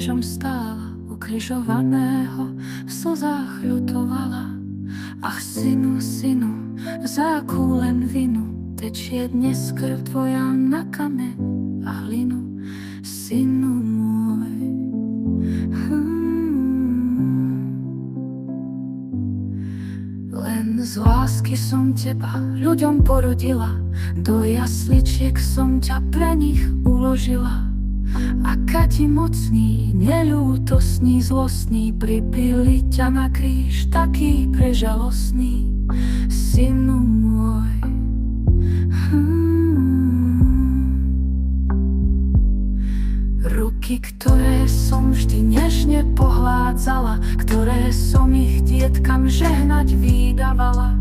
krížom stála, ukrižovaného v slzách ľutovala. Ach, synu, synu, za akú len vinu tečie dnes krv tvoja na kameň a hlinu, synu môj. Len z lásky som teba ľuďom porodila, do jasličiek som ťa pre nich uložila. Aká ti mocný, neľútostný, zlostný, pripili ťa na kríž, taký prežalostný, synu môj. Ruky, ktoré som vždy nežne pohládzala, ktoré som ich dietkam žehnať vydávala,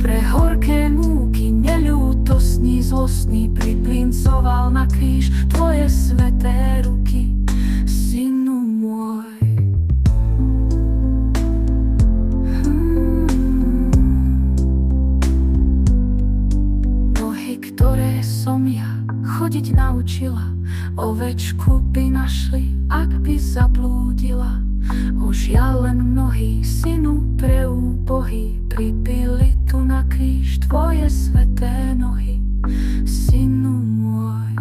pre horké múky neľútostný, zlostný, priplincoval na kríž tvoje sveté ruky, synu môj. Nohy, ktoré som ja chodiť naučila, ovečku by našli, ak by zablúdila. Už ja len mnohí, synu preúbohý, pripili tu na kríž tvoje sveté nohy, synu môj.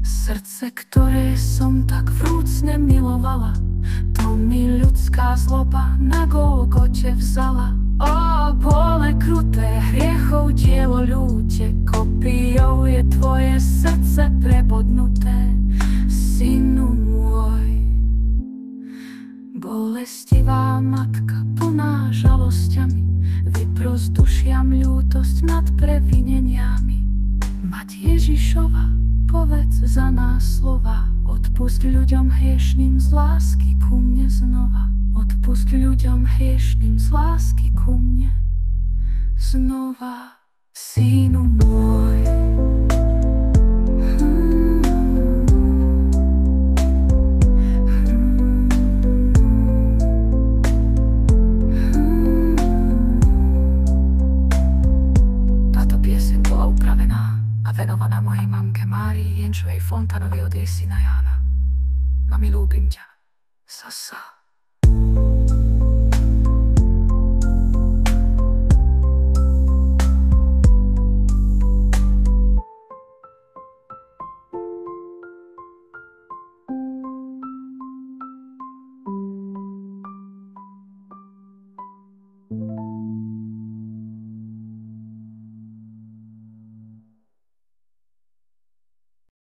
Srdce, ktoré som tak vrúcne milovala, to mi ľudská zloba na Golgote vzala. Ó, bole kruté, hriechov dielo ľúte, kopijou je tvoje srdce prebodnuté, synu môj. Bolestivá matka, plná žalosťami, vypros dušiam ľútosť nad previneniami. Mať Ježišova, povedz za nás slova, odpusť ľuďom hriešným z lásky ku mne znova. Odpusť ľuďom hriešným z lásky ku mne znova, synu môj. Táto pieseň bola upravená a venovaná mojej mamke Márii Jenčovej Fontanovi od jej syna Jána. Mami, ľúbim ťa. Sasa.